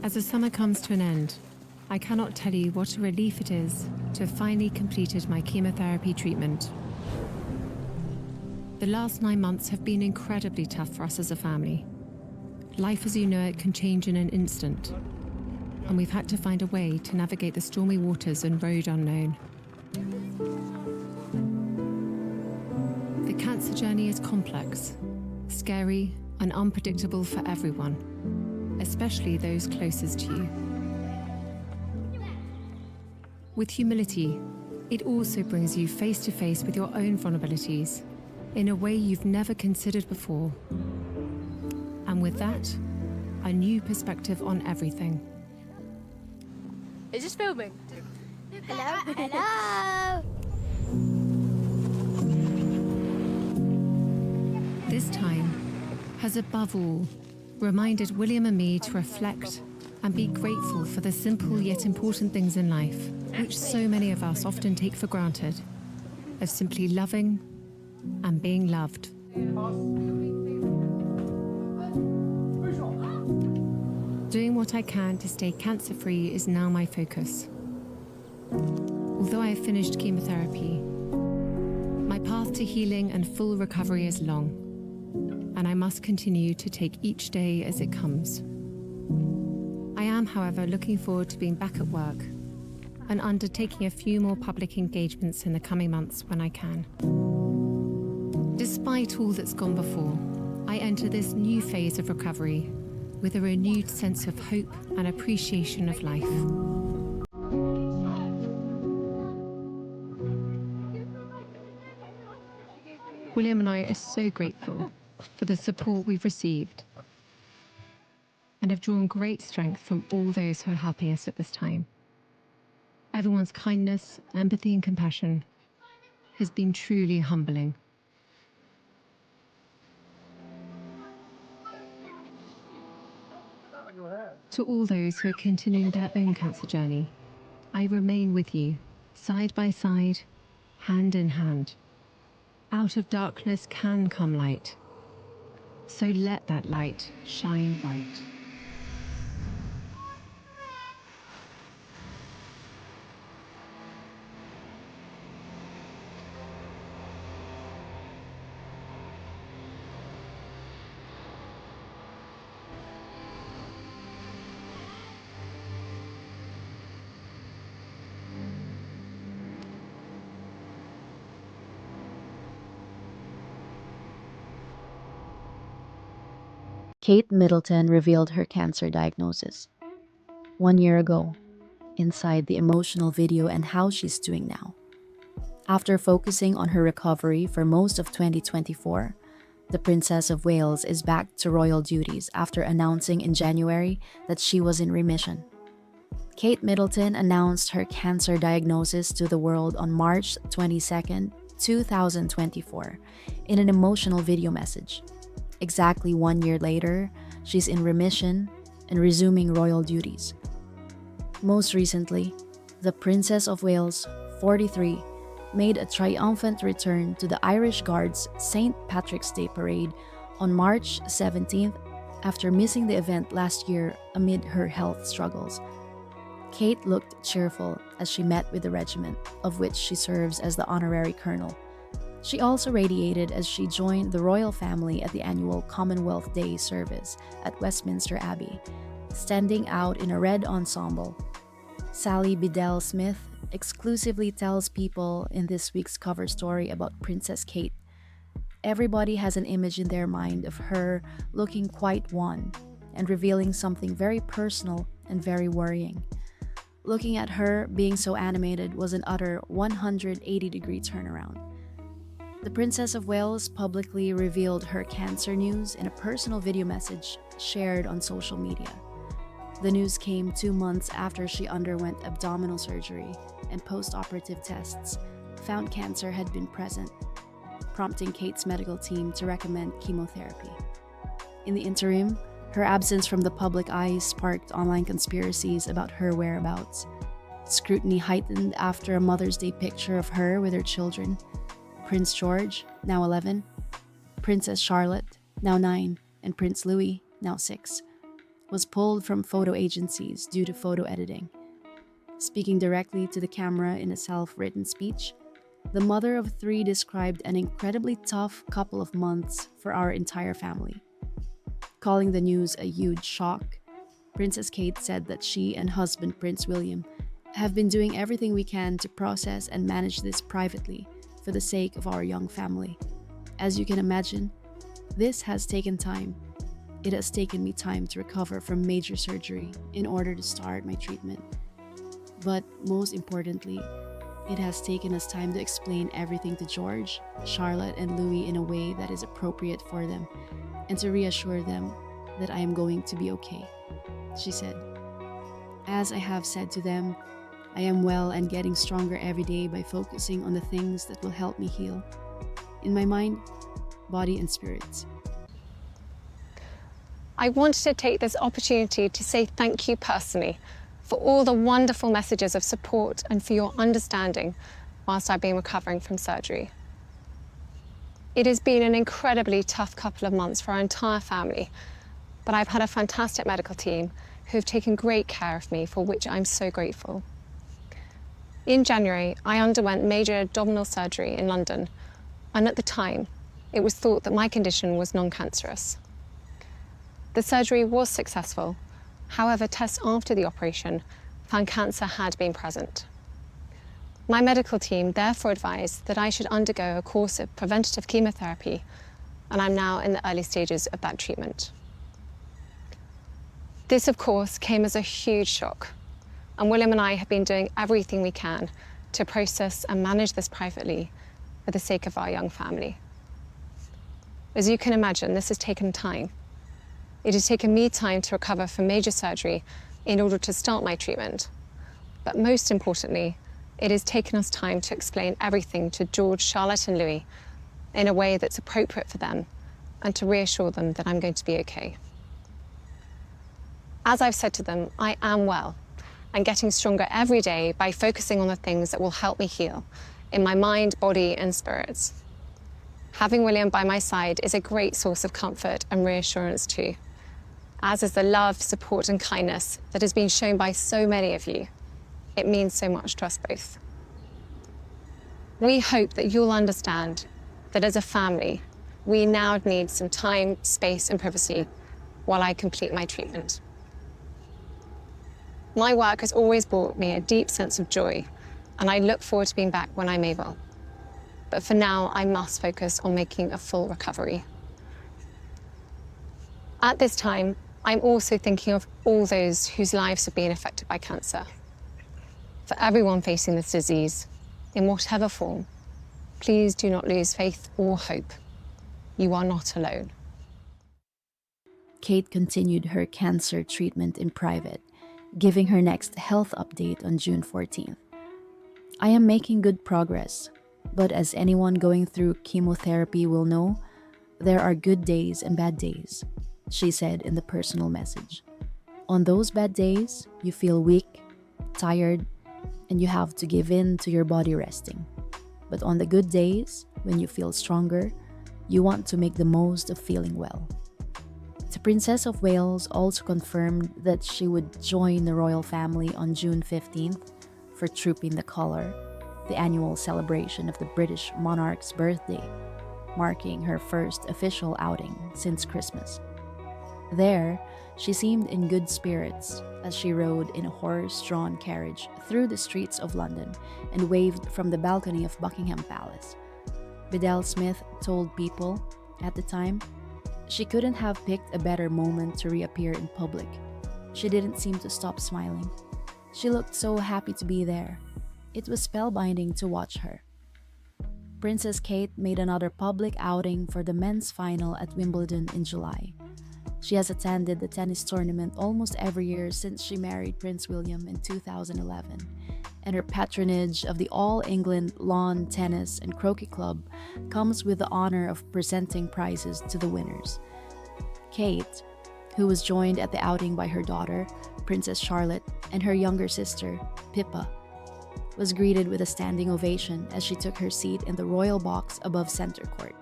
As the summer comes to an end, I cannot tell you what a relief it is to have finally completed my chemotherapy treatment. The last 9 months have been incredibly tough for us as a family. Life as you know it can change in an instant, and we've had to find a way to navigate the stormy waters and road unknown. The cancer journey is complex, scary, and unpredictable for everyone, especially those closest to you. With humility, it also brings you face to face with your own vulnerabilities in a way you've never considered before. And with that, a new perspective on everything. Is this filming? Hello? Hello? This time has above all reminded William and me to reflect and be grateful for the simple yet important things in life, which so many of us often take for granted, of simply loving and being loved. Doing what I can to stay cancer-free is now my focus. Although I have finished chemotherapy, my path to healing and full recovery is long, and I must continue to take each day as it comes. I am, however, looking forward to being back at work and undertaking a few more public engagements in the coming months when I can. Despite all that's gone before, I enter this new phase of recovery with a renewed sense of hope and appreciation of life. William and I are so grateful for the support we've received and have drawn great strength from all those who are helping us at this time. Everyone's kindness, empathy and compassion has been truly humbling. To all those who are continuing their own cancer journey, I remain with you, side by side, hand in hand. Out of darkness can come light, so let that light shine bright. Kate Middleton revealed her cancer diagnosis 1 year ago, inside the emotional video and how she's doing now. After focusing on her recovery for most of 2024, the Princess of Wales is back to royal duties after announcing in January that she was in remission. Kate Middleton announced her cancer diagnosis to the world on March 22, 2024, in an emotional video message. Exactly 1 year later, she's in remission and resuming royal duties. Most recently, the Princess of Wales, 43, made a triumphant return to the Irish Guard's St. Patrick's Day parade on March 17th after missing the event last year amid her health struggles. Kate looked cheerful as she met with the regiment, of which she serves as the honorary colonel. She also radiated as she joined the royal family at the annual Commonwealth Day service at Westminster Abbey, standing out in a red ensemble. Sally Biddell-Smith exclusively tells people in this week's cover story about Princess Kate. Everybody has an image in their mind of her looking quite wan and revealing something very personal and very worrying. Looking at her being so animated was an utter 180-degree turnaround. The Princess of Wales publicly revealed her cancer news in a personal video message shared on social media. The news came 2 months after she underwent abdominal surgery, and post-operative tests found cancer had been present, prompting Kate's medical team to recommend chemotherapy. In the interim, her absence from the public eye sparked online conspiracies about her whereabouts. Scrutiny heightened after a Mother's Day picture of her with her children, Prince George, now 11, Princess Charlotte, now 9, and Prince Louis, now 6, was pulled from photo agencies due to photo editing. Speaking directly to the camera in a self-written speech, the mother of three described an incredibly tough couple of months for our entire family. Calling the news a huge shock, Princess Kate said that she and husband Prince William have been doing everything we can to process and manage this privately for the sake of our young family. As you can imagine, this has taken time. It has taken me time to recover from major surgery in order to start my treatment. But most importantly, it has taken us time to explain everything to George, Charlotte, and Louis in a way that is appropriate for them and to reassure them that I am going to be okay, she said. As I have said to them, I am well and getting stronger every day by focusing on the things that will help me heal, in my mind, body, and spirits. I wanted to take this opportunity to say thank you personally for all the wonderful messages of support and for your understanding whilst I've been recovering from surgery. It has been an incredibly tough couple of months for our entire family, but I've had a fantastic medical team who have taken great care of me, for which I'm so grateful. In January, I underwent major abdominal surgery in London, and at the time, it was thought that my condition was non-cancerous. The surgery was successful. However, tests after the operation found cancer had been present. My medical team therefore advised that I should undergo a course of preventative chemotherapy, and I'm now in the early stages of that treatment. This, of course, came as a huge shock, and William and I have been doing everything we can to process and manage this privately for the sake of our young family. As you can imagine, this has taken time. It has taken me time to recover from major surgery in order to start my treatment. But most importantly, it has taken us time to explain everything to George, Charlotte, and Louis in a way that's appropriate for them and to reassure them that I'm going to be okay. As I've said to them, I am well and getting stronger every day by focusing on the things that will help me heal in my mind, body, and spirits. Having William by my side is a great source of comfort and reassurance too, as is the love, support, and kindness that has been shown by so many of you. It means so much to us both. We hope that you'll understand that as a family, we now need some time, space, and privacy while I complete my treatment. My work has always brought me a deep sense of joy, and I look forward to being back when I'm able. But for now, I must focus on making a full recovery. At this time, I'm also thinking of all those whose lives have been affected by cancer. For everyone facing this disease, in whatever form, please do not lose faith or hope. You are not alone. Kate continued her cancer treatment in private, giving her next health update on June 14th. I am making good progress, but as anyone going through chemotherapy will know, there are good days and bad days, she said in the personal message. On those bad days, you feel weak, tired, and you have to give in to your body resting. But on the good days, when you feel stronger, you want to make the most of feeling well. The Princess of Wales also confirmed that she would join the royal family on June 15th for Trooping the Colour, the annual celebration of the British monarch's birthday, marking her first official outing since Christmas. There, she seemed in good spirits as she rode in a horse-drawn carriage through the streets of London and waved from the balcony of Buckingham Palace. Bedell Smith told People at the time she couldn't have picked a better moment to reappear in public. She didn't seem to stop smiling. She looked so happy to be there. It was spellbinding to watch her. Princess Kate made another public outing for the men's final at Wimbledon in July. She has attended the tennis tournament almost every year since she married Prince William in 2011, and her patronage of the All England Lawn Tennis and Croquet Club comes with the honor of presenting prizes to the winners. Kate, who was joined at the outing by her daughter, Princess Charlotte, and her younger sister, Pippa, was greeted with a standing ovation as she took her seat in the royal box above center court.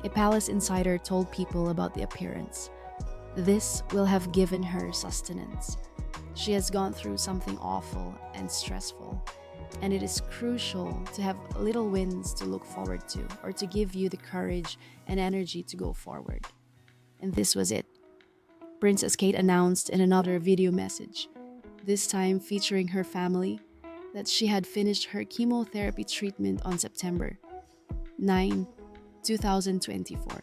A palace insider told People about the appearance. This will have given her sustenance. She has gone through something awful and stressful, and it is crucial to have little wins to look forward to or to give you the courage and energy to go forward. And this was it. Princess Kate announced in another video message, this time featuring her family, that she had finished her chemotherapy treatment on September 9, 2024.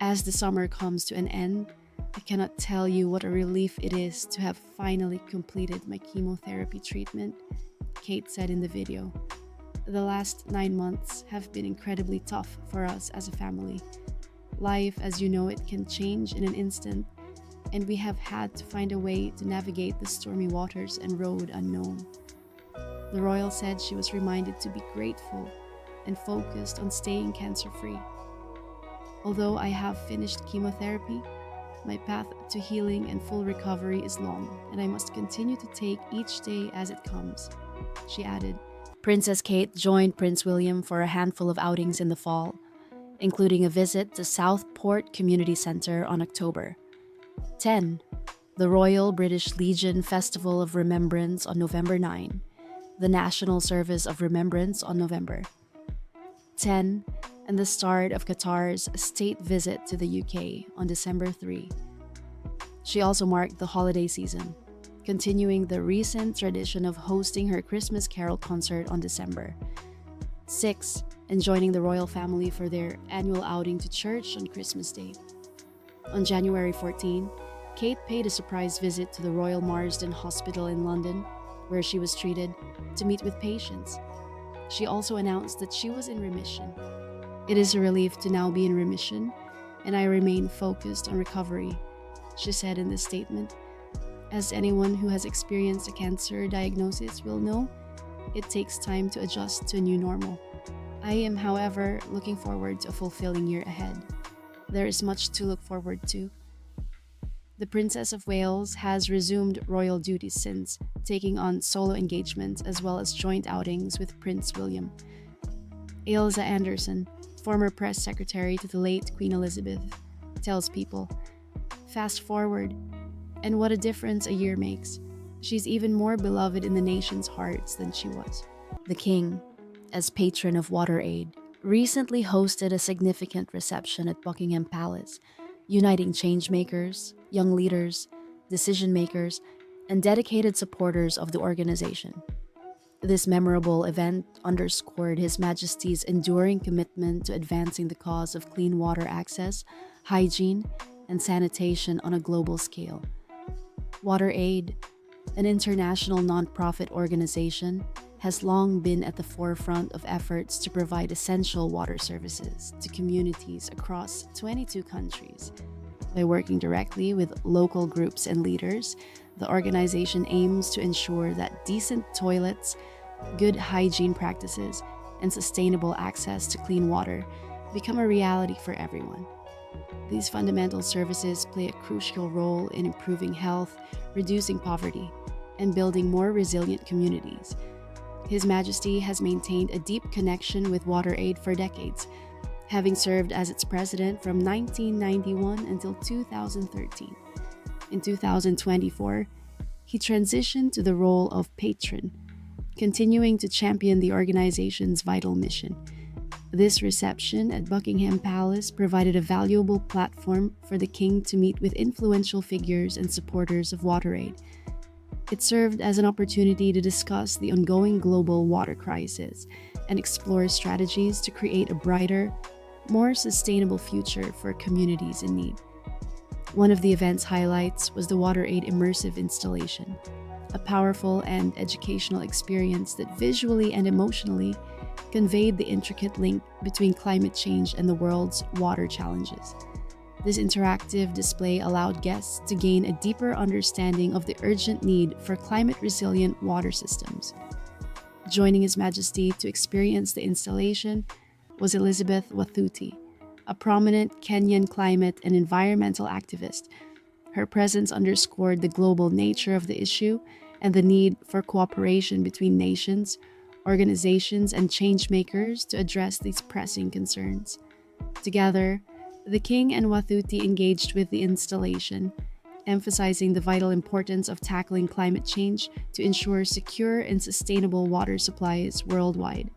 As the summer comes to an end, I cannot tell you what a relief it is to have finally completed my chemotherapy treatment, Kate said in the video. The last 9 months have been incredibly tough for us as a family. Life, as you know it, can change in an instant, and we have had to find a way to navigate the stormy waters and road unknown. The royal said she was reminded to be grateful and focused on staying cancer-free. Although I have finished chemotherapy, my path to healing and full recovery is long, and I must continue to take each day as it comes, she added. Princess Kate joined Prince William for a handful of outings in the fall, including a visit to Southport Community Centre on October 10, the Royal British Legion Festival of Remembrance on November 9, the National Service of Remembrance on November 10, and the start of Qatar's state visit to the UK on December 3. She also marked the holiday season, continuing the recent tradition of hosting her Christmas Carol concert on December 6 and joining the royal family for their annual outing to church on Christmas Day. On January 14, Kate paid a surprise visit to the Royal Marsden Hospital in London, where she was treated, to meet with patients. She also announced that she was in remission. It is a relief to now be in remission, and I remain focused on recovery, she said in the statement. As anyone who has experienced a cancer diagnosis will know, it takes time to adjust to a new normal. I am, however, looking forward to a fulfilling year ahead. There is much to look forward to. The Princess of Wales has resumed royal duties since, taking on solo engagements as well as joint outings with Prince William. Ailsa Anderson, former press secretary to the late Queen Elizabeth, tells People, "Fast forward, and what a difference a year makes. She's even more beloved in the nation's hearts than she was." The King, as patron of WaterAid, recently hosted a significant reception at Buckingham Palace, uniting changemakers, young leaders, decision makers, and dedicated supporters of the organization. This memorable event underscored His Majesty's enduring commitment to advancing the cause of clean water access, hygiene, and sanitation on a global scale. WaterAid, an international nonprofit organization, has long been at the forefront of efforts to provide essential water services to communities across 22 countries. By working directly with local groups and leaders, the organization aims to ensure that decent toilets, good hygiene practices, and sustainable access to clean water become a reality for everyone. These fundamental services play a crucial role in improving health, reducing poverty, and building more resilient communities. His Majesty has maintained a deep connection with WaterAid for decades, having served as its president from 1991 until 2013. In 2024, he transitioned to the role of patron, continuing to champion the organization's vital mission. This reception at Buckingham Palace provided a valuable platform for the King to meet with influential figures and supporters of WaterAid. It served as an opportunity to discuss the ongoing global water crisis and explore strategies to create a brighter, more sustainable future for communities in need. One of the event's highlights was the WaterAid immersive installation, a powerful and educational experience that visually and emotionally conveyed the intricate link between climate change and the world's water challenges. This interactive display allowed guests to gain a deeper understanding of the urgent need for climate-resilient water systems. Joining His Majesty to experience the installation was Elizabeth Wathuti, a prominent Kenyan climate and environmental activist. Her presence underscored the global nature of the issue and the need for cooperation between nations, organizations, and changemakers to address these pressing concerns. Together, The king and Wathuti engaged with the installation, emphasizing the vital importance of tackling climate change to ensure secure and sustainable water supplies worldwide.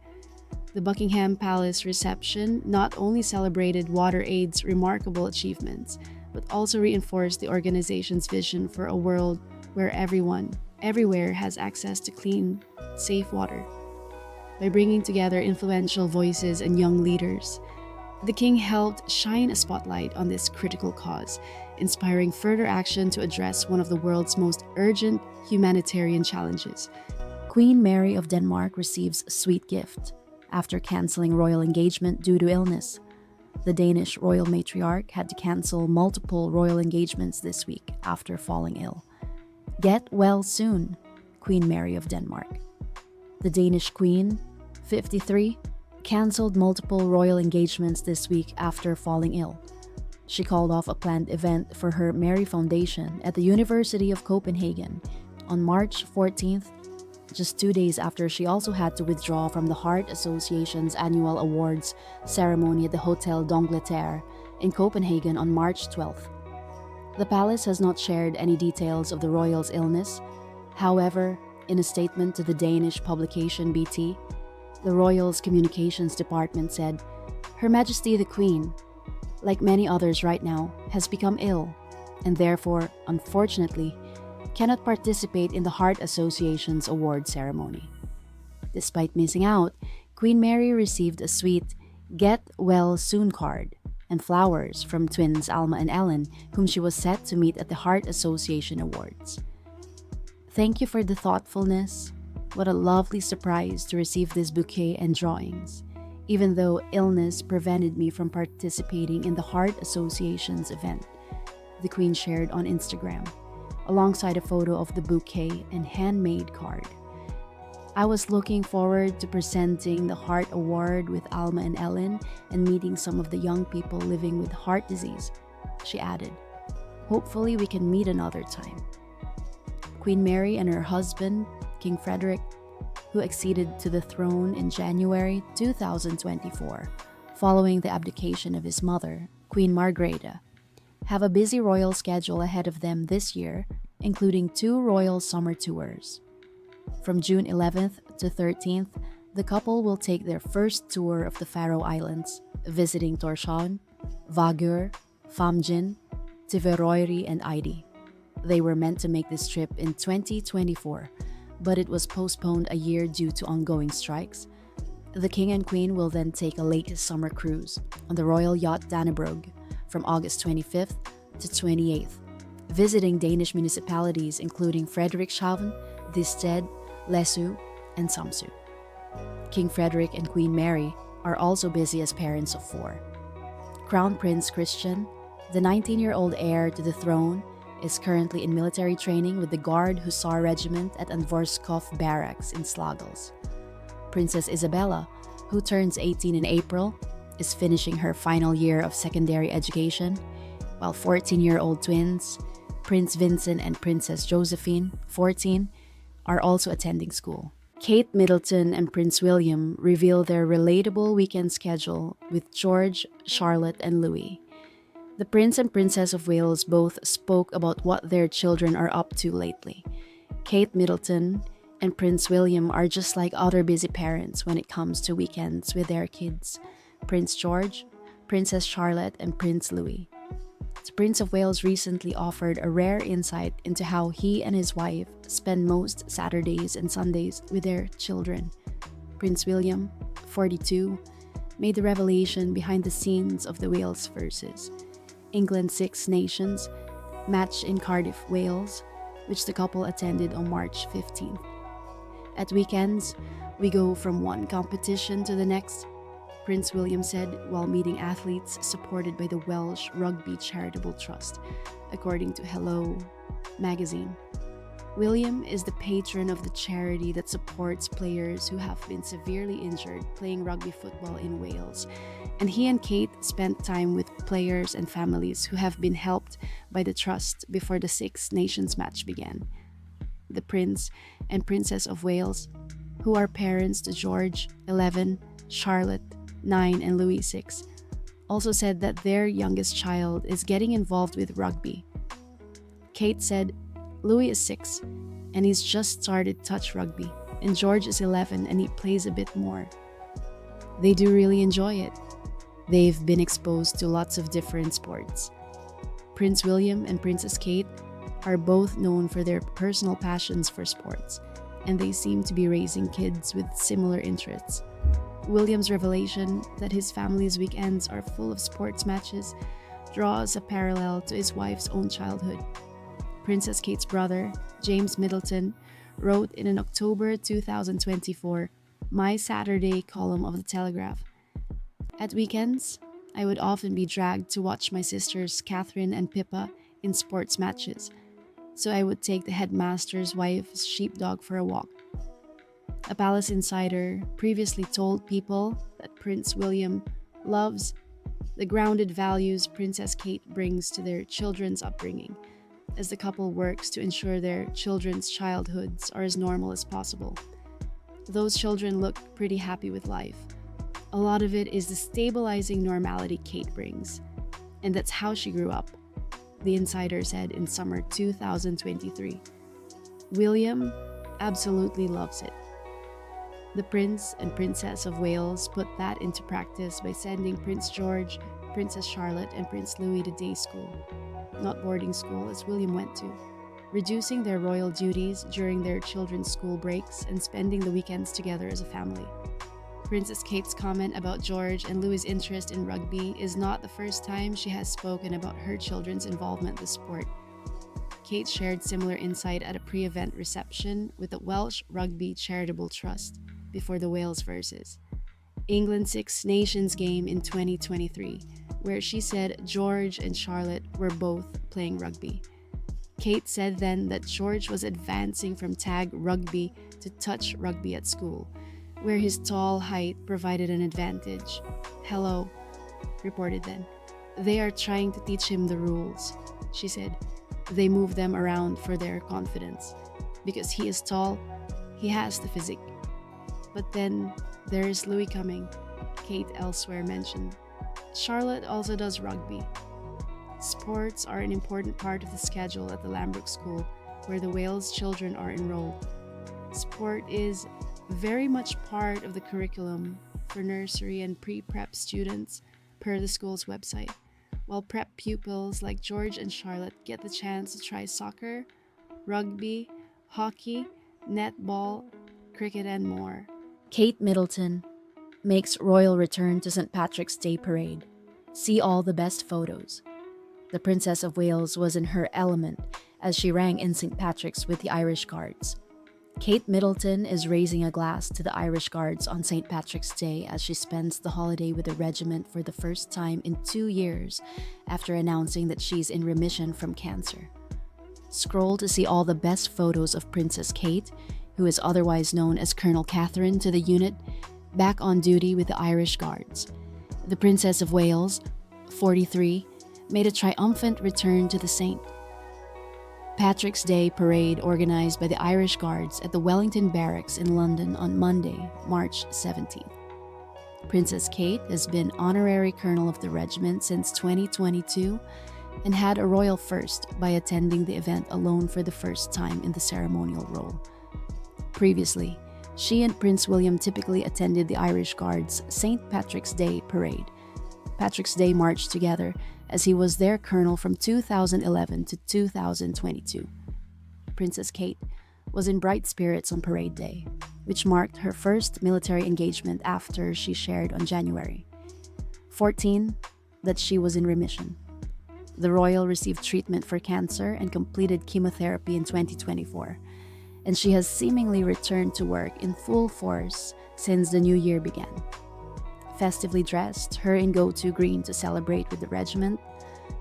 The Buckingham Palace reception not only celebrated WaterAid's remarkable achievements, but also reinforced the organization's vision for a world where everyone, everywhere has access to clean, safe water. By bringing together influential voices and young leaders, the king helped shine a spotlight on this critical cause, inspiring further action to address one of the world's most urgent humanitarian challenges. Queen Mary of Denmark receives a sweet gift after canceling royal engagement due to illness. The Danish royal matriarch had to cancel multiple royal engagements this week after falling ill. Get well soon, Queen Mary of Denmark. The Danish queen, 53, canceled multiple royal engagements this week after falling ill. She called off a planned event for her Mary Foundation at the University of Copenhagen on March 14th, just 2 days after she also had to withdraw from the Heart Association's annual awards ceremony at the Hotel d'Angleterre in Copenhagen on March 12th. The palace has not shared any details of the royal's illness. However, in a statement to the Danish publication BT, the royal's communications department said, "Her Majesty the Queen, like many others right now, has become ill and therefore, unfortunately, cannot participate in the Heart Association's award ceremony." Despite missing out, Queen Mary received a sweet "Get Well Soon" card and flowers from twins Alma and Ellen, whom she was set to meet at the Heart Association Awards. "Thank you for the thoughtfulness. What a lovely surprise to receive this bouquet and drawings, even though illness prevented me from participating in the Heart Association's event," the Queen shared on Instagram, alongside a photo of the bouquet and handmade card. "I was looking forward to presenting the Heart Award with Alma and Ellen and meeting some of the young people living with heart disease," she added. "Hopefully we can meet another time." Queen Mary and her husband, King Frederick, who acceded to the throne in January 2024, following the abdication of his mother, Queen Margrethe, have a busy royal schedule ahead of them this year, including 2 royal summer tours. From June 11th to 13th, the couple will take their first tour of the Faroe Islands, visiting Tórshavn, Vágur, Famjin, Tiveroyri, and Eidi. They were meant to make this trip in 2024, but it was postponed a year due to ongoing strikes. The King and Queen will then take a late summer cruise on the royal yacht Dannebrog from August 25th to 28th, visiting Danish municipalities including Frederikshavn, Thisted, Læsø, and Samsø. King Frederick and Queen Mary are also busy as parents of 4. Crown Prince Christian, the 19-year-old heir to the throne, is currently in military training with the Guard Hussar Regiment at Anvorskov Barracks in Slagels. Princess Isabella, who turns 18 in April, is finishing her final year of secondary education, while 14-year-old twins, Prince Vincent and Princess Josephine, 14, are also attending school. KATE Middleton and Prince William reveal their relatable weekend schedule with George, Charlotte, and Louis. The Prince and Princess of Wales both spoke about what their children are up to lately. KATE Middleton and Prince William are just like other busy parents when it comes to weekends with their kids, Prince George, Princess Charlotte, and Prince Louis. The Prince of Wales recently offered a rare insight into how he and his wife spend most Saturdays and Sundays with their children. Prince William, 42, made the revelation behind the scenes of the Wales versus England's Six Nations match in Cardiff, Wales, which the couple attended on March 15th. "At weekends, we go from one competition to the next," Prince William said while meeting athletes supported by the Welsh Rugby Charitable Trust, according to Hello magazine. William is the patron of the charity that supports players who have been severely injured playing rugby football in Wales, and he and Kate spent time with players and families who have been helped by the trust before the Six Nations match began. The Prince and Princess of Wales, who are parents to George, 11, Charlotte, 9, and Louis, 6, also said that their youngest child is getting involved with rugby. Kate said, Louis is 6 and he's just started touch rugby, and George is 11 and he plays a bit more. They do really enjoy it. They've been exposed to lots of different sports. Prince William and Princess Kate are both known for their personal passions for sports, and they seem to be raising kids with similar interests. William's revelation that his family's weekends are full of sports matches draws a parallel to his wife's own childhood. Princess Kate's brother, James Middleton, wrote in an October 2024 My Saturday column of The Telegraph, "At weekends, I would often be dragged to watch my sisters Catherine and Pippa in sports matches, so I would take the headmaster's wife's sheepdog for a walk." A palace insider previously told People that Prince William loves the grounded values Princess Kate brings to their children's upbringing, as the couple works to ensure their children's childhoods are as normal as possible. Those children look pretty happy with life. A lot of it is the stabilizing normality Kate brings, and that's how she grew up, the insider said in summer 2023. William absolutely loves it. The Prince and Princess of Wales put that into practice by sending Prince George, Princess Charlotte, and Prince Louis to day school, not boarding school as William went to, reducing their royal duties during their children's school breaks and spending the weekends together as a family. Princess Kate's comment about George and Louis' interest in rugby is not the first time she has spoken about her children's involvement in the sport. Kate shared similar insight at a pre-event reception with the Welsh Rugby Charitable Trust before the Wales versus England's Six Nations game in 2023, where she said George and Charlotte were both playing rugby. Kate said then that George was advancing from tag rugby to touch rugby at school, where his tall height provided an advantage. "Hello," reported then. "They are trying to teach him the rules," she said. "They move them around for their confidence. Because he is tall, he has the physique." But then there is Louis coming, Kate elsewhere mentioned. Charlotte also does rugby. Sports are an important part of the schedule at the Lambrook School, where the Wales children are enrolled. Sport is very much part of the curriculum for nursery and pre-prep students per the school's website, while prep pupils like George and Charlotte get the chance to try soccer, rugby, hockey, netball, cricket, and more. Kate Middleton makes royal return to St. Patrick's Day parade. See all the best photos. The Princess of Wales was in her element as she rang in St. Patrick's with the Irish Guards. Kate Middleton is raising a glass to the Irish Guards on St. Patrick's Day as she spends the holiday with the regiment for the first time in 2 years after announcing that she's in remission from cancer. Scroll to see all the best photos of Princess Kate, who is otherwise known as Colonel Catherine to the unit, back on duty with the Irish Guards. The Princess of Wales, 43, made a triumphant return to the St. Patrick's Day parade organized by the Irish Guards at the Wellington Barracks in London on Monday, March 17th. Princess Kate has been honorary colonel of the regiment since 2022 and had a royal first by attending the event alone for the first time in the ceremonial role. Previously, she and Prince William typically attended the Irish Guards' St. Patrick's Day parade. Patrick's Day marched together as he was their colonel from 2011 to 2022. Princess Kate was in bright spirits on parade day, which marked her first military engagement after she shared on January 14 that she was in remission. The royal received treatment for cancer and completed chemotherapy in 2024, and she has seemingly returned to work in full force since the new year began. Festively dressed, her in go-to green to celebrate with the regiment,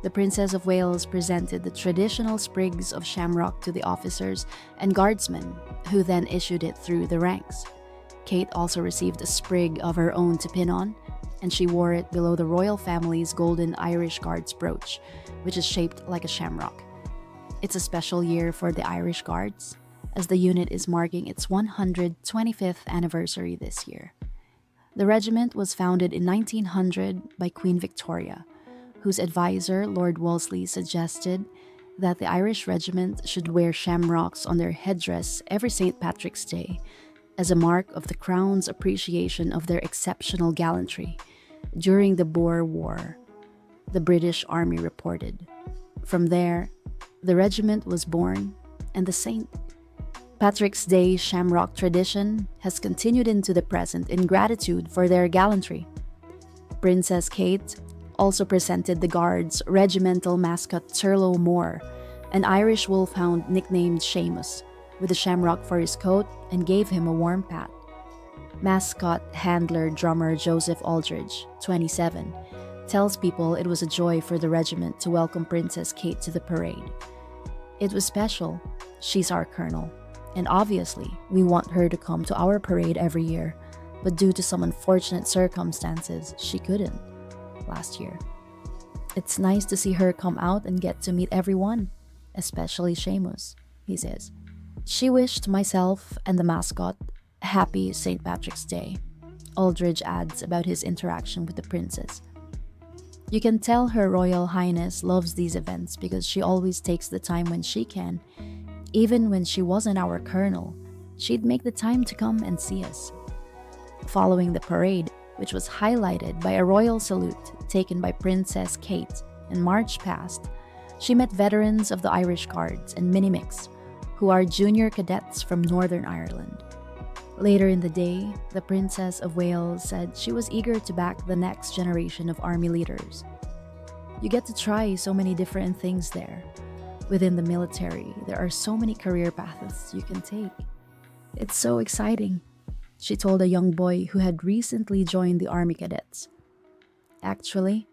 the Princess of Wales presented the traditional sprigs of shamrock to the officers and guardsmen, who then issued it through the ranks. Kate also received a sprig of her own to pin on, and she wore it below the royal family's golden Irish Guards brooch, which is shaped like a shamrock. It's a special year for the Irish Guards, as the unit is marking its 125th anniversary this year. The regiment was founded in 1900 by Queen Victoria, whose advisor, Lord Wolseley, suggested that the Irish regiment should wear shamrocks on their headdress every St. Patrick's Day as a mark of the Crown's appreciation of their exceptional gallantry during the Boer War, the British Army reported. From there, the regiment was born, and the St. Patrick's Day shamrock tradition has continued into the present in gratitude for their gallantry. Princess Kate also presented the Guards' regimental mascot Turlough Moore, an Irish wolfhound nicknamed Seamus, with a shamrock for his coat and gave him a warm pat. Mascot handler drummer Joseph Aldridge, 27, tells people it was a joy for the regiment to welcome Princess Kate to the parade. It was special. She's our colonel. And obviously, we want her to come to our parade every year, but due to some unfortunate circumstances, she couldn't last year. It's nice to see her come out and get to meet everyone, especially Seamus, he says. She wished myself and the mascot a happy St. Patrick's Day, Aldridge adds about his interaction with the princess. You can tell Her Royal Highness loves these events because she always takes the time when she can. Even when she wasn't our colonel, she'd make the time to come and see us. Following the parade, which was highlighted by a royal salute taken by Princess Kate in March past, she met veterans of the Irish Guards and Minimix, who are junior cadets from Northern Ireland. Later in the day, the Princess of Wales said she was eager to back the next generation of army leaders. You get to try so many different things there. Within the military, there are so many career paths you can take. It's so exciting, she told a young boy who had recently joined the Army Cadets. Actually,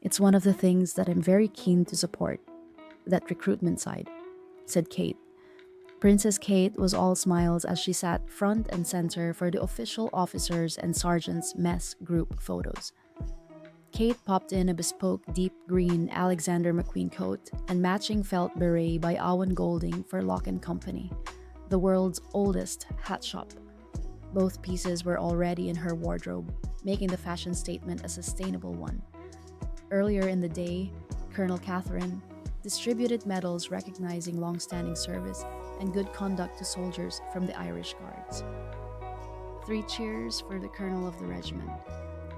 it's one of the things that I'm very keen to support, that recruitment side, said Kate. Princess Kate was all smiles as she sat front and center for the official officers and sergeants' mess group photos. Kate popped in a bespoke deep green Alexander McQueen coat and matching felt beret by Owen Golding for Lock & Company, the world's oldest hat shop. Both pieces were already in her wardrobe, making the fashion statement a sustainable one. Earlier in the day, Colonel Catherine distributed medals recognizing long-standing service and good conduct to soldiers from the Irish Guards. 3 cheers for the colonel of the regiment,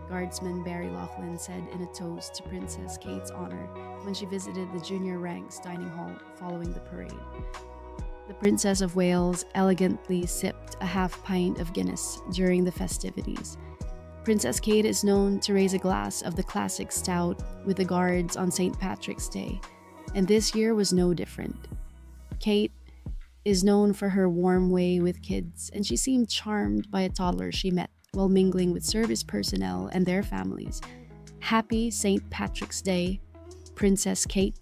Guardsman Barry Laughlin said in a toast to Princess Kate's honor when she visited the junior ranks dining hall following the parade. The Princess of Wales elegantly sipped a half pint of Guinness during the festivities. Princess Kate is known to raise a glass of the classic stout with the Guards on St. Patrick's Day, and this year was no different. Kate is known for her warm way with kids, and she seemed charmed by a toddler she met while mingling with service personnel and their families. Happy St. Patrick's Day, Princess Kate.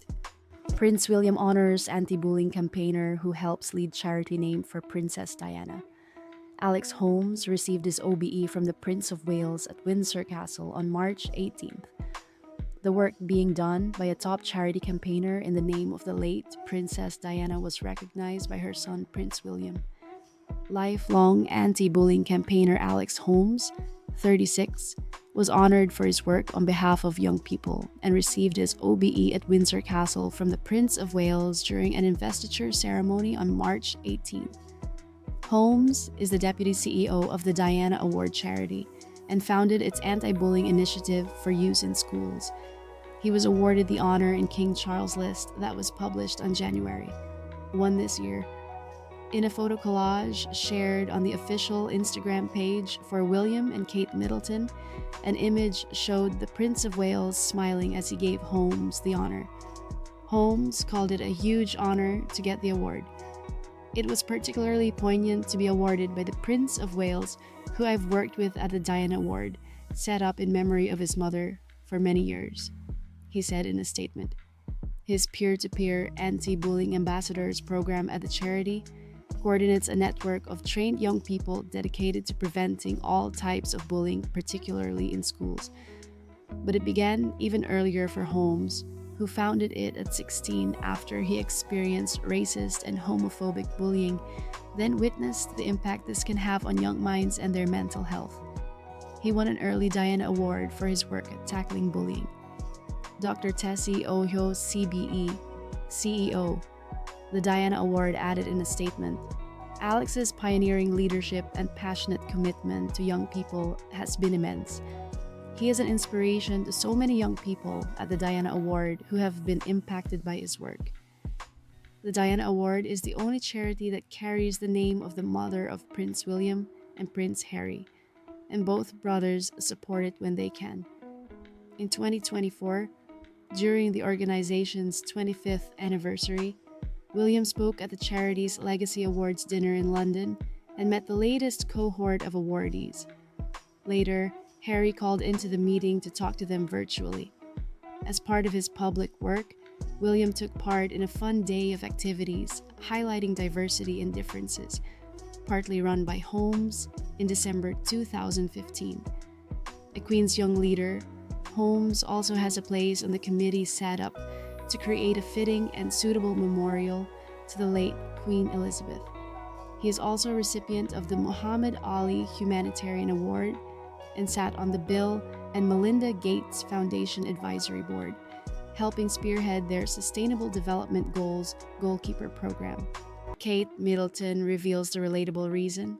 Prince William honors anti-bullying campaigner who helps lead charity named for Princess Diana. Alex Holmes received his OBE from the Prince of Wales at Windsor Castle on March 18th. The work being done by a top charity campaigner in the name of the late Princess Diana was recognized by her son Prince William. Lifelong anti-bullying campaigner Alex Holmes, 36, was honored for his work on behalf of young people and received his OBE at Windsor Castle from the Prince of Wales during an investiture ceremony on March 18th. Holmes is the deputy CEO of the Diana Award charity and founded its anti-bullying initiative for use in schools. He was awarded the honor in King Charles' list that was published on January 1 this year. In a photo collage shared on the official Instagram page for William and Kate Middleton, an image showed the Prince of Wales smiling as he gave Holmes the honor. Holmes called it a huge honor to get the award. It was particularly poignant to be awarded by the Prince of Wales, who I've worked with at the Diana Award, set up in memory of his mother for many years, he said in a statement. His peer-to-peer anti-bullying ambassadors program at the charity coordinates a network of trained young people dedicated to preventing all types of bullying, particularly in schools. But it began even earlier for Holmes, who founded it at 16 after he experienced racist and homophobic bullying, then witnessed the impact this can have on young minds and their mental health. He won an early Diana Award for his work at tackling bullying. Dr. Tessie Ohio, CBE, CEO. The Diana Award added in a statement, "Alex's pioneering leadership and passionate commitment to young people has been immense. He is an inspiration to so many young people at the Diana Award who have been impacted by his work." The Diana Award is the only charity that carries the name of the mother of Prince William and Prince Harry, and both brothers support it when they can. In 2024, during the organization's 25th anniversary, William spoke at the charity's Legacy Awards dinner in London and met the latest cohort of awardees. Later, Harry called into the meeting to talk to them virtually. As part of his public work, William took part in a fun day of activities highlighting diversity and differences, partly run by Holmes in December 2015. A Queen's Young Leader, Holmes also has a place on the committee set up to create a fitting and suitable memorial to the late Queen Elizabeth. He is also a recipient of the Muhammad Ali Humanitarian Award and sat on the Bill and Melinda Gates Foundation Advisory Board, helping spearhead their Sustainable Development Goals goalkeeper program. Kate Middleton reveals the relatable reason,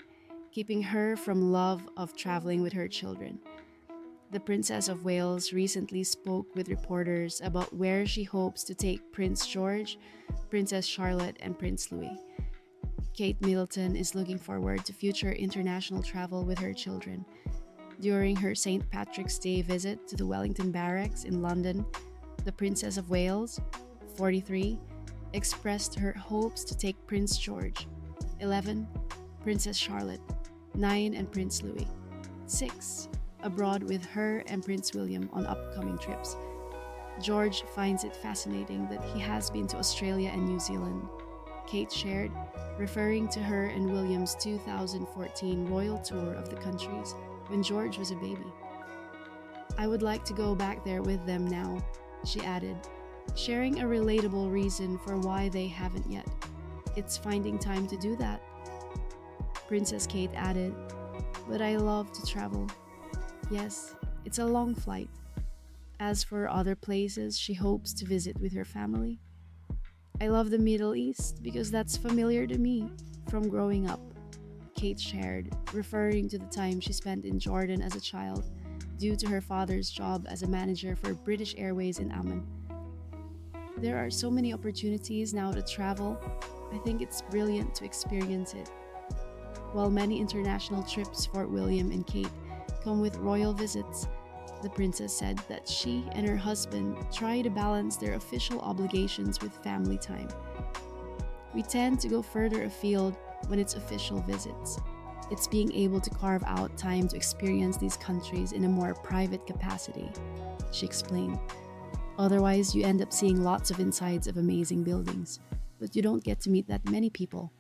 keeping her from love of traveling with her children. The Princess of Wales recently spoke with reporters about where she hopes to take Prince George, Princess Charlotte, and Prince Louis. Kate Middleton is looking forward to future international travel with her children. During her St. Patrick's Day visit to the Wellington Barracks in London, the Princess of Wales, 43, expressed her hopes to take Prince George, 11, Princess Charlotte, 9, and Prince Louis, 6, abroad with her and Prince William on upcoming trips. George finds it fascinating that he has been to Australia and New Zealand, Kate shared, referring to her and William's 2014 royal tour of the countries when George was a baby. "I would like to go back there with them now," she added, sharing a relatable reason for why they haven't yet. "It's finding time to do that." Princess Kate added, "But I love to travel. Yes, it's a long flight. As for other places she hopes to visit with her family, I love the Middle East because that's familiar to me from growing up," Kate shared, referring to the time she spent in Jordan as a child due to her father's job as a manager for British Airways in Amman. "There are so many opportunities now to travel. I think it's brilliant to experience it." While many international trips for William and Kate come with royal visits, the princess said that she and her husband try to balance their official obligations with family time. "We tend to go further afield when it's official visits. It's being able to carve out time to experience these countries in a more private capacity," she explained. "Otherwise, you end up seeing lots of insides of amazing buildings, but you don't get to meet that many people.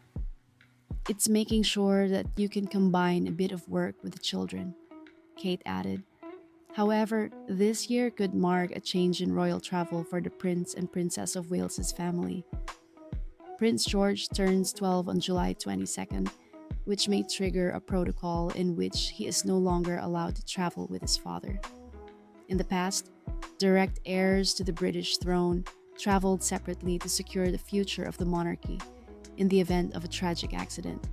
It's making sure that you can combine a bit of work with the children," Kate added. However, this year could mark a change in royal travel for the Prince and Princess of Wales's family. Prince George turns 12 on July 22nd, which may trigger a protocol in which he is no longer allowed to travel with his father. In the past, direct heirs to the British throne traveled separately to secure the future of the monarchy in the event of a tragic accident.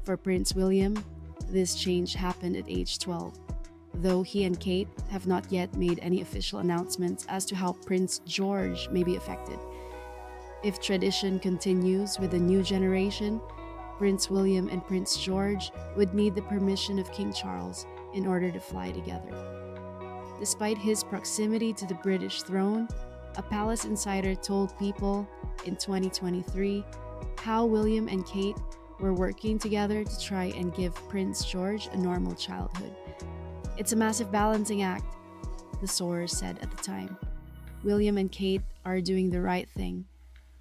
For Prince William, this change happened at age 12, though he and Kate have not yet made any official announcements as to how Prince George may be affected. If tradition continues with the new generation, Prince William and Prince George would need the permission of King Charles in order to fly together. Despite his proximity to the British throne, a palace insider told People in 2023 how William and Kate were working together to try and give Prince George a normal childhood. "It's a massive balancing act," the source said at the time. "William and Kate are doing the right thing,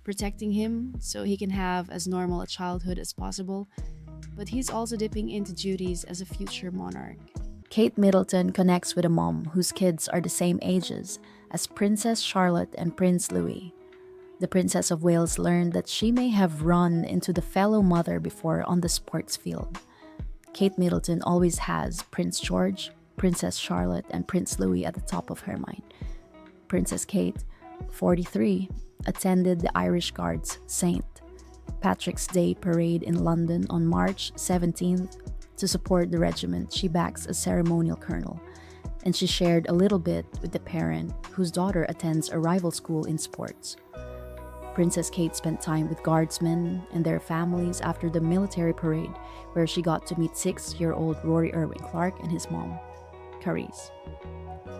protecting him so he can have as normal a childhood as possible, but he's also dipping into duties as a future monarch." Kate Middleton connects with a mom whose kids are the same ages as Princess Charlotte and Prince Louis. The Princess of Wales learned that she may have run into the fellow mother before on the sports field. Kate Middleton always has Prince George, Princess Charlotte and Prince Louis at the top of her mind. Princess Kate, 43, attended the Irish Guards St. Patrick's Day parade in London on March 17th to support the regiment she backs as ceremonial colonel, and she shared a little bit with the parent whose daughter attends a rival school in sports. Princess Kate spent time with guardsmen and their families after the military parade, where she got to meet 6-year-old Rory Irwin Clark and his mom, Carice.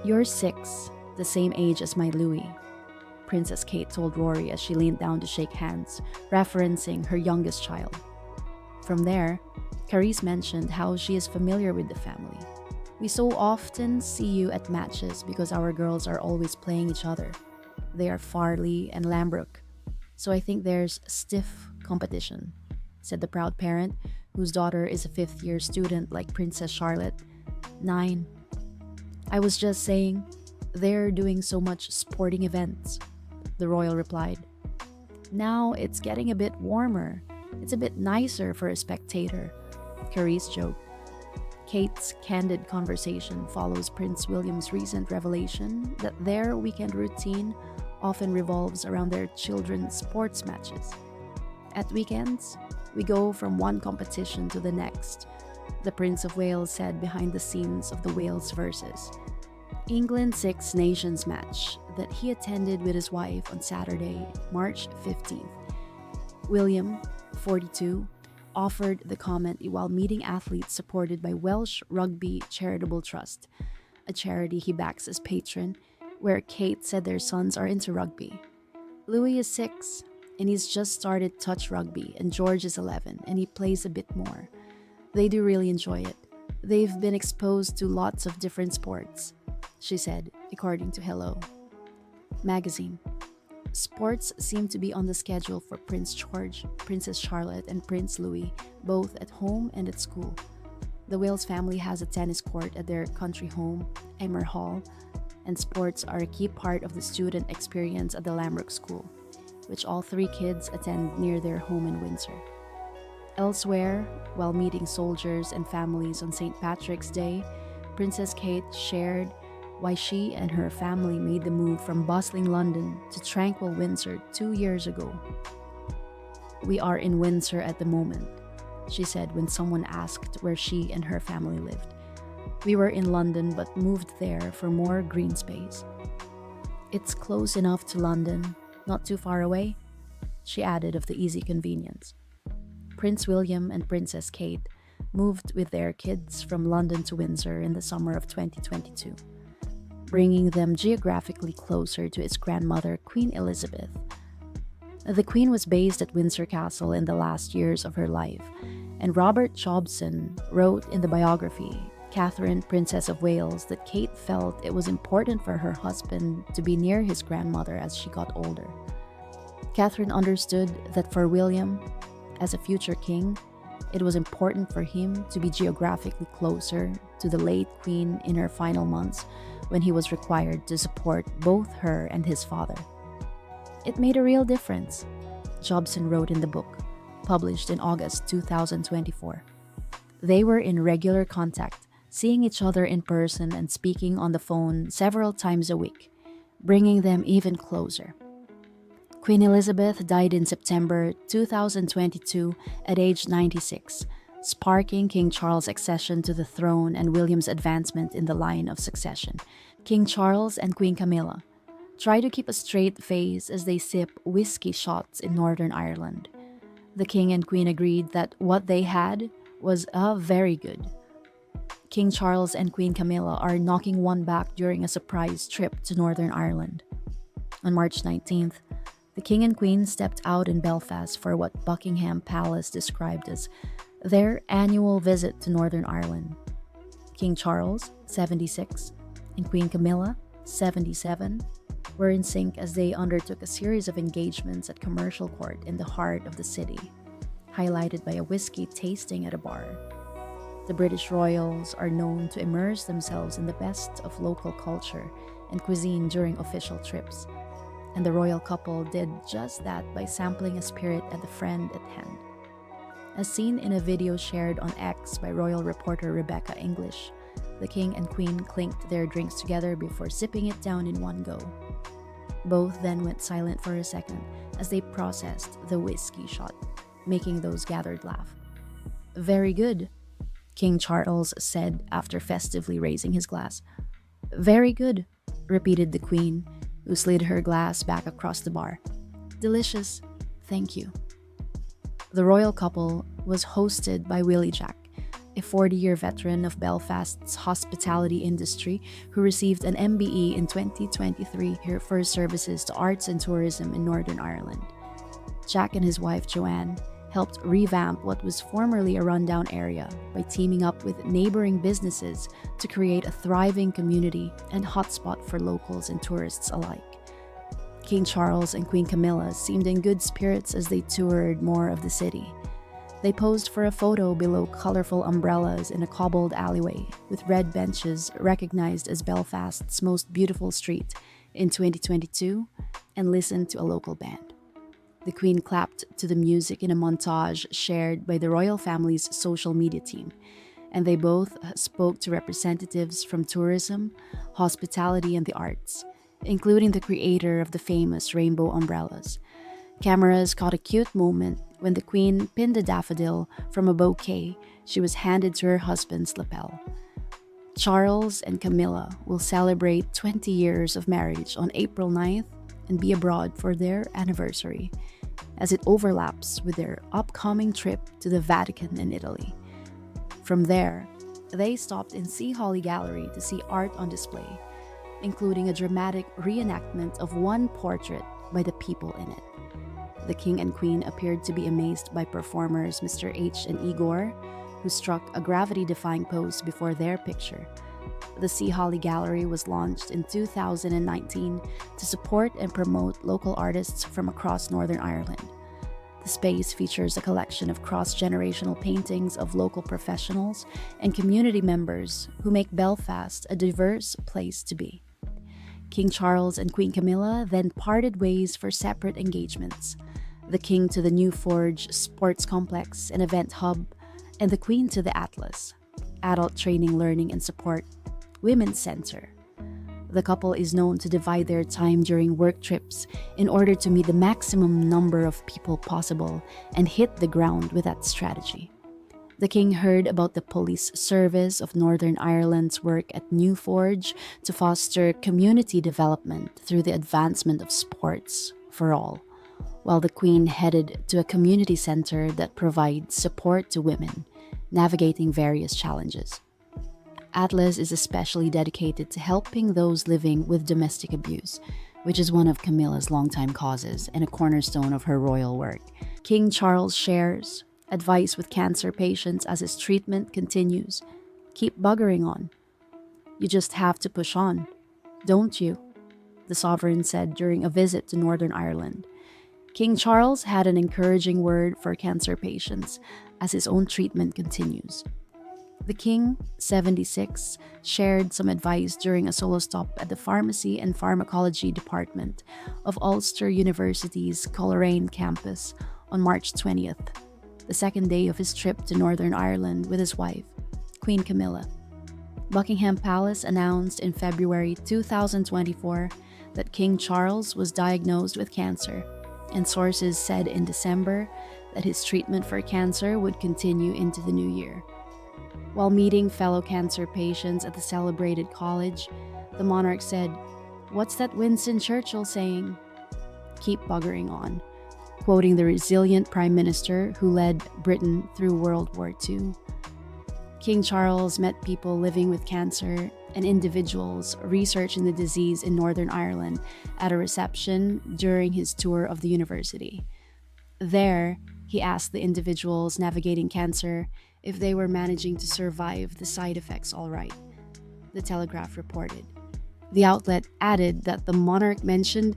"You're 6, the same age as my Louis," Princess Kate told Rory as she leaned down to shake hands, referencing her youngest child. From there, Carice mentioned how she is familiar with the family. "We so often see you at matches because our girls are always playing each other. They are Farley and Lambrook. So I think there's stiff competition," said the proud parent, whose daughter is a 5th-year student like Princess Charlotte, 9. "I was just saying, they're doing so much sporting events," the royal replied. "Now it's getting a bit warmer. It's a bit nicer for a spectator," Carice joked. Kate's candid conversation follows Prince William's recent revelation that their weekend routine often revolves around their children's sports matches. "At weekends, we go from one competition to the next," the Prince of Wales said behind the scenes of the Wales versus England Six Nations match that he attended with his wife on Saturday, March 15th. William, 42, offered the comment while meeting athletes supported by Welsh Rugby Charitable Trust, a charity he backs as patron, where Kate said their sons are into rugby. "Louis is 6, and he's just started touch rugby, and George is 11, and he plays a bit more. They do really enjoy it. They've been exposed to lots of different sports," she said, according to Hello magazine. Sports seem to be on the schedule for Prince George, Princess Charlotte, and Prince Louis, both at home and at school. The Wales family has a tennis court at their country home, Emer Hall, and sports are a key part of the student experience at the Lambrook School, which all 3 kids attend near their home in Windsor. Elsewhere, while meeting soldiers and families on St. Patrick's Day, Princess Kate shared why she and her family made the move from bustling London to tranquil Windsor 2 years ago. "We are in Windsor at the moment," she said when someone asked where she and her family lived. "We were in London but moved there for more green space. It's close enough to London, not too far away," she added of the easy convenience. Prince William and Princess Kate moved with their kids from London to Windsor in the summer of 2022, bringing them geographically closer to its grandmother, Queen Elizabeth. The Queen was based at Windsor Castle in the last years of her life, and Robert Jobson wrote in the biography, Catherine, Princess of Wales, that Kate felt it was important for her husband to be near his grandmother as she got older. Catherine understood that for William, as a future king, it was important for him to be geographically closer to the late Queen in her final months when he was required to support both her and his father. "It made a real difference," Jobson wrote in the book, published in August 2024. "They were in regular contact, seeing each other in person and speaking on the phone several times a week, bringing them even closer." Queen Elizabeth died in September 2022 at age 96, sparking King Charles' accession to the throne and William's advancement in the line of succession. King Charles and Queen Camilla try to keep a straight face as they sip whiskey shots in Northern Ireland. The King and Queen agreed that what they had was very good. King Charles and Queen Camilla are knocking one back during a surprise trip to Northern Ireland. On March 19th, the King and Queen stepped out in Belfast for what Buckingham Palace described as their annual visit to Northern Ireland. King Charles, 76, and Queen Camilla, 77, were in sync as they undertook a series of engagements at Commercial Court in the heart of the city, highlighted by a whiskey tasting at a bar. The British royals are known to immerse themselves in the best of local culture and cuisine during official trips, and the royal couple did just that by sampling a spirit at the Friend at Hand. As seen in a video shared on X by royal reporter Rebecca English, The king and queen clinked their drinks together before sipping it down in one go. Both then went silent for a second as they processed the whiskey shot, making those gathered laugh. "Very good," King Charles said after festively raising his glass. "Very good," repeated the queen, who slid her glass back across the bar. "Delicious, thank you." The royal couple was hosted by Willie Jack, a 40-year veteran of Belfast's hospitality industry who received an MBE in 2023 for his services to arts and tourism in Northern Ireland. Jack and his wife Joanne helped revamp what was formerly a rundown area by teaming up with neighboring businesses to create a thriving community and hotspot for locals and tourists alike. King Charles and Queen Camilla seemed in good spirits as they toured more of the city. They posed for a photo below colorful umbrellas in a cobbled alleyway with red benches recognized as Belfast's most beautiful street in 2022 and listened to a local band. The Queen clapped to the music in a montage shared by the royal family's social media team, and they both spoke to representatives from tourism, hospitality, and the arts, including the creator of the famous rainbow umbrellas. Cameras caught a cute moment when the Queen pinned a daffodil from a bouquet she was handed to her husband's lapel. Charles and Camilla will celebrate 20 years of marriage on April 9th and be abroad for their anniversary, as it overlaps with their upcoming trip to the Vatican in Italy. From there, they stopped in Sea Holly Gallery to see art on display, including a dramatic reenactment of one portrait by the people in it. The King and Queen appeared to be amazed by performers Mr. H and Igor, who struck a gravity-defying pose before their picture. The Sea Holly Gallery was launched in 2019 to support and promote local artists from across Northern Ireland. The space features a collection of cross-generational paintings of local professionals and community members who make Belfast a diverse place to be. King Charles and Queen Camilla then parted ways for separate engagements. The King to the New Forge Sports Complex and Event Hub, and the Queen to the Atlas, Adult Training, Learning and Support, Women's Center. The couple is known to divide their time during work trips in order to meet the maximum number of people possible and hit the ground with that strategy. The King heard about the police service of Northern Ireland's work at New Forge to foster community development through the advancement of sports for all, while the Queen headed to a community center that provides support to women navigating various challenges. Atlas is especially dedicated to helping those living with domestic abuse, which is one of Camilla's longtime causes and a cornerstone of her royal work. King Charles shares advice with cancer patients as his treatment continues. Keep buggering on. You just have to push on, don't you? The sovereign said during a visit to Northern Ireland. King Charles had an encouraging word for cancer patients as his own treatment continues. The King, 76, shared some advice during a solo stop at the Pharmacy and Pharmacology Department of Ulster University's Coleraine campus on March 20th, the second day of his trip to Northern Ireland with his wife, Queen Camilla. Buckingham Palace announced in February 2024 that King Charles was diagnosed with cancer, and sources said in December that his treatment for cancer would continue into the new year. While meeting fellow cancer patients at the celebrated college, the monarch said, "What's that Winston Churchill saying? Keep buggering on," quoting the resilient Prime Minister who led Britain through World War II. King Charles met people living with cancer and individuals researching the disease in Northern Ireland at a reception during his tour of the university. There, he asked the individuals navigating cancer if they were managing to survive the side effects all right, the Telegraph reported. The outlet added that the monarch mentioned,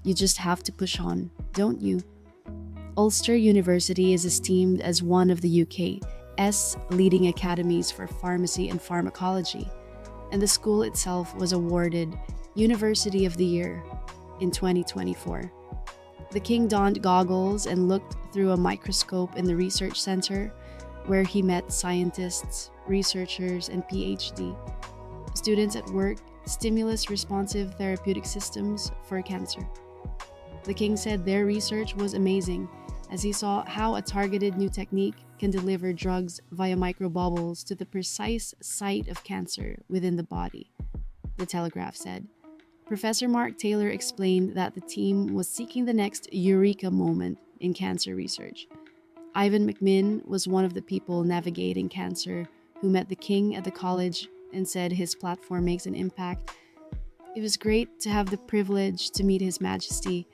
"You just have to push on, don't you?" Ulster University is esteemed as one of the UK's leading academies for pharmacy and pharmacology, and the school itself was awarded University of the Year in 2024. The King donned goggles and looked through a microscope in the research center, where he met scientists, researchers, and PhD students at work stimulus responsive therapeutic systems for cancer. The king said their research was amazing as he saw how a targeted new technique can deliver drugs via microbubbles to the precise site of cancer within the body, the Telegraph said. Professor Mark Taylor explained that the team was seeking the next eureka moment in cancer research. Ivan McMinn was one of the people navigating cancer who met the king at the college and said his platform makes an impact. It was great to have the privilege to meet His Majesty,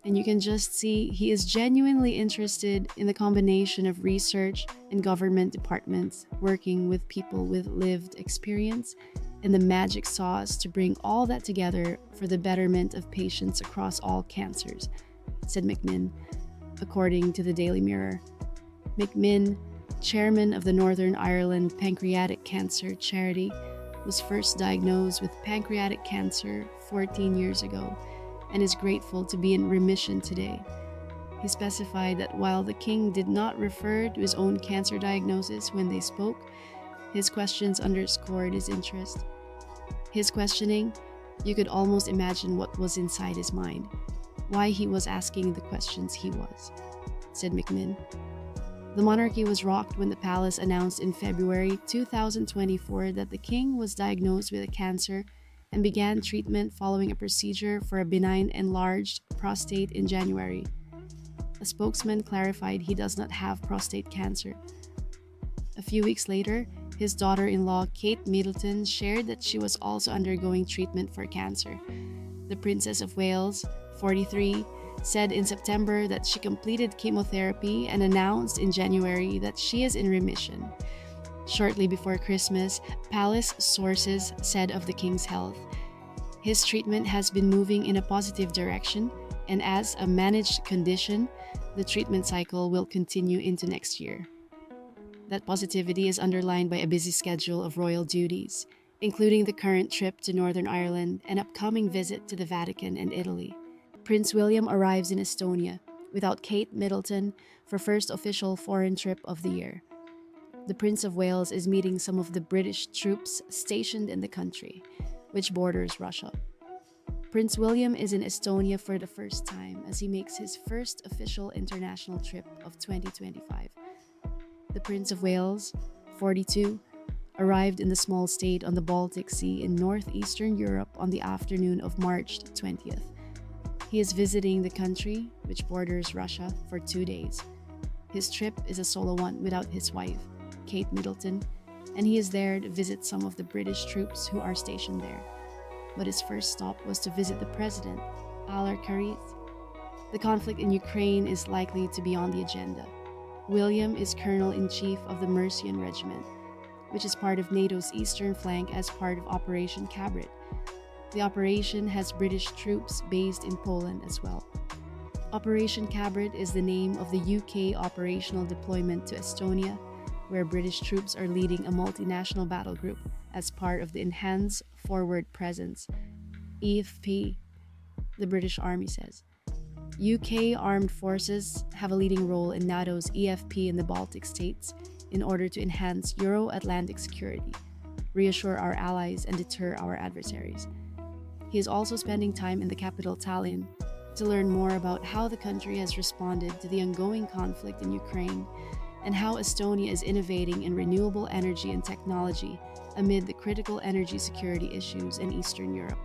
and you can just see he is genuinely interested in the combination of research and government departments working with people with lived experience and the magic sauce to bring all that together for the betterment of patients across all cancers, said McMinn, according to the Daily Mirror. McMinn, chairman of the Northern Ireland Pancreatic Cancer Charity, was first diagnosed with pancreatic cancer 14 years ago and is grateful to be in remission today. He specified that while the king did not refer to his own cancer diagnosis when they spoke, his questions underscored his interest. His questioning, you could almost imagine what was inside his mind, why he was asking the questions he was, said McMinn. The monarchy was rocked when the palace announced in February 2024 that the king was diagnosed with a cancer and began treatment following a procedure for a benign enlarged prostate in January. A spokesman clarified he does not have prostate cancer. A few weeks later, his daughter-in-law KATE Middleton shared that she was also undergoing treatment for cancer. The Princess of Wales, 43, said in September that she completed chemotherapy and announced in January that she is in remission. Shortly before Christmas, palace sources said of the king's health, his treatment has been moving in a positive direction, and as a managed condition, the treatment cycle will continue into next year. That positivity is underlined by a busy schedule of royal duties, including the current trip to Northern Ireland and upcoming visit to the Vatican and Italy. Prince William arrives in Estonia without Kate Middleton for first official foreign trip of the year. The Prince of Wales is meeting some of the British troops stationed in the country, which borders Russia. Prince William is in Estonia for the first time as he makes his first official international trip of 2025. The Prince of Wales, 42, arrived in the small state on the Baltic Sea in northeastern Europe on the afternoon of March 20th. He is visiting the country, which borders Russia, for 2 days. His trip is a solo one without his wife, Kate Middleton, and he is there to visit some of the British troops who are stationed there. But his first stop was to visit the president, Karith. The conflict in Ukraine is likely to be on the agenda. William is Colonel-in-Chief of the Mercian Regiment, which is part of NATO's eastern flank as part of Operation Cabrit. The operation has British troops based in Poland as well. Operation Cabrit is the name of the UK operational deployment to Estonia, where British troops are leading a multinational battle group as part of the Enhanced Forward Presence, EFP, the British Army says. UK armed forces have a leading role in NATO's EFP in the Baltic states in order to enhance Euro-Atlantic security, reassure our allies, and deter our adversaries. He is also spending time in the capital Tallinn to learn more about how the country has responded to the ongoing conflict in Ukraine and how Estonia is innovating in renewable energy and technology amid the critical energy security issues in Eastern Europe.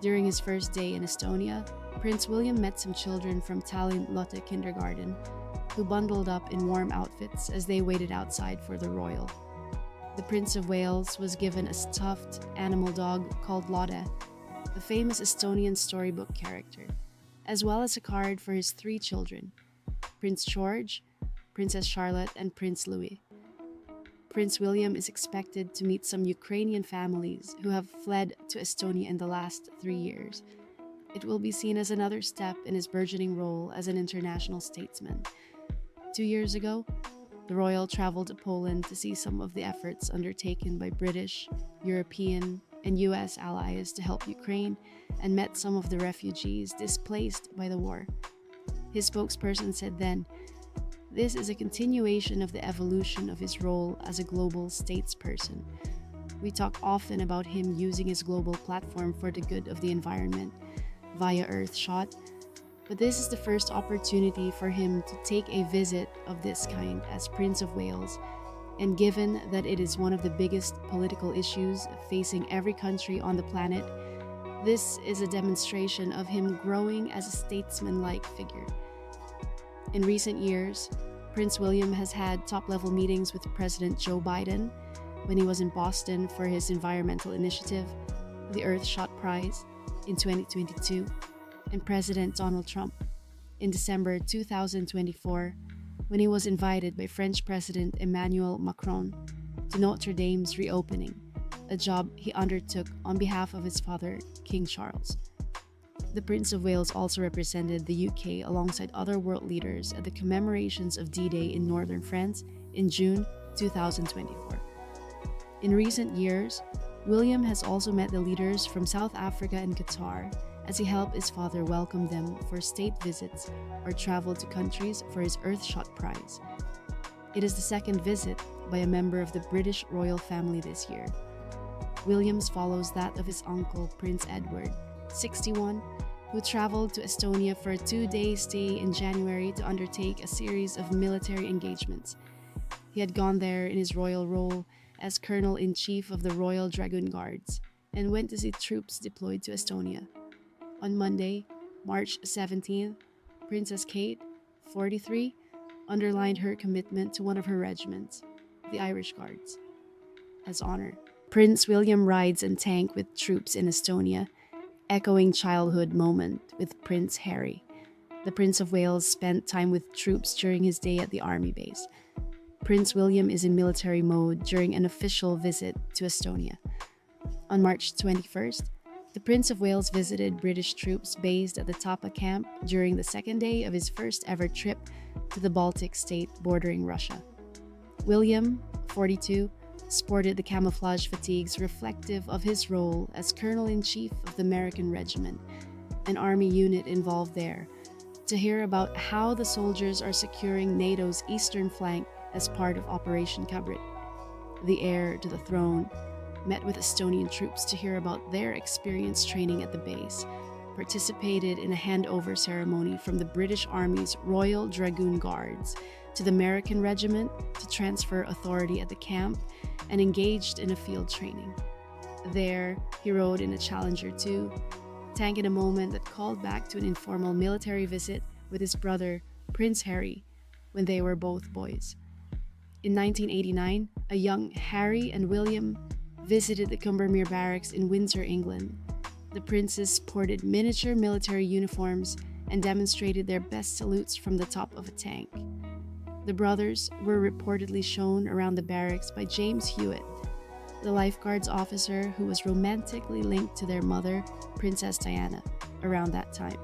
During his first day in Estonia, Prince William met some children from Tallinn Lotte Kindergarten who bundled up in warm outfits as they waited outside for the royal. The Prince of Wales was given a stuffed animal dog called Lotte, a famous Estonian storybook character, as well as a card for his 3 children, Prince George, Princess Charlotte, and Prince Louis. Prince William is expected to meet some Ukrainian families who have fled to Estonia in the last 3 years. It will be seen as another step in his burgeoning role as an international statesman. 2 years ago, the royal traveled to Poland to see some of the efforts undertaken by British, European, and US allies to help Ukraine and met some of the refugees displaced by the war. His spokesperson said then, This is a continuation of the evolution of his role as a global statesperson. We talk often about him using his global platform for the good of the environment via Earthshot, but this is the first opportunity for him to take a visit of this kind as Prince of Wales, and given that it is one of the biggest political issues facing every country on the planet, this is a demonstration of him growing as a statesman-like figure. In recent years, Prince William has had top-level meetings with President Joe Biden when he was in Boston for his environmental initiative, the Earthshot Prize, in 2022, and President Donald Trump in December 2024 when he was invited by French President Emmanuel Macron to Notre Dame's reopening, a job he undertook on behalf of his father, King Charles. The Prince of Wales also represented the UK alongside other world leaders at the commemorations of D-Day in northern France in June 2024. In recent years, William has also met the leaders from South Africa and Qatar as he helped his father welcome them for state visits or traveled to countries for his Earthshot Prize. It is the second visit by a member of the British royal family this year. Williams follows that of his uncle, Prince Edward, 61, who traveled to Estonia for a 2-day stay in January to undertake a series of military engagements. He had gone there in his royal role as Colonel-in-Chief of the Royal Dragoon Guards and went to see troops deployed to Estonia. On Monday, March 17th, Princess Kate, 43, underlined her commitment to one of her regiments, the Irish Guards. As honor, Prince William rides and tank with troops in Estonia, echoing childhood moment with Prince Harry. The Prince of Wales spent time with troops during his day at the army base. Prince William is in military mode during an official visit to Estonia. On March 21st, the Prince of Wales visited British troops based at the Tapa camp during the second day of his first ever trip to the Baltic state bordering Russia. William, 42, sported the camouflage fatigues reflective of his role as Colonel-in-Chief of the American Regiment, an army unit involved there, to hear about how the soldiers are securing NATO's eastern flank as part of Operation Kabrit. The heir to the throne met with Estonian troops to hear about their experience training at the base, participated in a handover ceremony from the British Army's Royal Dragoon Guards to the American Regiment to transfer authority at the camp, and engaged in a field training. There, he rode in a Challenger 2, tank in a moment that called back to an informal military visit with his brother, Prince Harry, when they were both boys. In 1989, a young Harry and William visited the Cumbermere Barracks in Windsor, England. The princes sported miniature military uniforms and demonstrated their best salutes from the top of a tank. The brothers were reportedly shown around the barracks by James Hewitt, the lifeguards officer who was romantically linked to their mother, Princess Diana, around that time.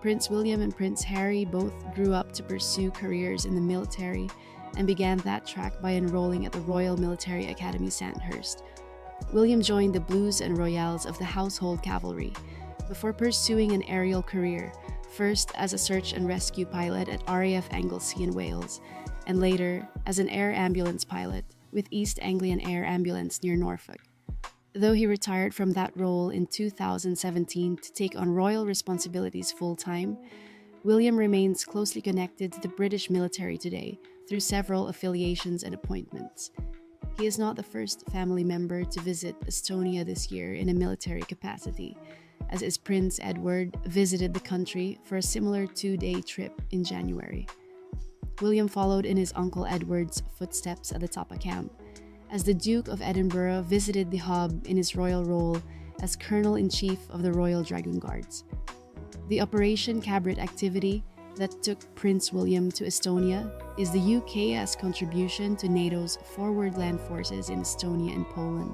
Prince William and Prince Harry both grew up to pursue careers in the military and began that track by enrolling at the Royal Military Academy Sandhurst. William joined the Blues and Royals of the Household Cavalry before pursuing an aerial career, first as a search and rescue pilot at RAF Anglesey in Wales, and later as an air ambulance pilot with East Anglian Air Ambulance near Norfolk. Though he retired from that role in 2017 to take on royal responsibilities full-time, William remains closely connected to the British military today through several affiliations and appointments. He is not the first family member to visit Estonia this year in a military capacity, as his Prince Edward visited the country for a similar 2-day trip in January. William followed in his uncle Edward's footsteps at the Tapa camp, as the Duke of Edinburgh visited the hub in his royal role as Colonel-in-Chief of the Royal Dragoon Guards. The Operation Kabrit activity that took Prince William to Estonia is the UK's contribution to NATO's forward land forces in Estonia and Poland.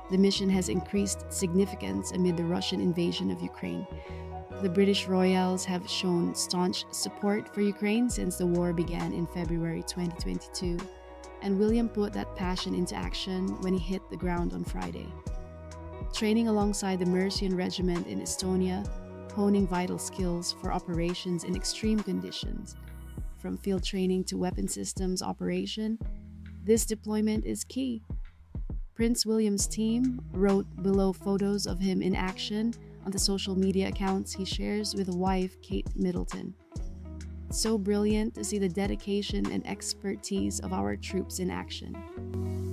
The mission has increased significance amid the Russian invasion of Ukraine. The British Royals have shown staunch support for Ukraine since the war began in February 2022, and William put that passion into action when he hit the ground on Friday. Training alongside the Mercian Regiment in Estonia, honing vital skills for operations in extreme conditions. from field training to weapon systems operation, this deployment is key. Prince William's team wrote below photos of him in action on the social media accounts he shares with wife Kate Middleton. It's so brilliant to see the dedication and expertise of our troops in action.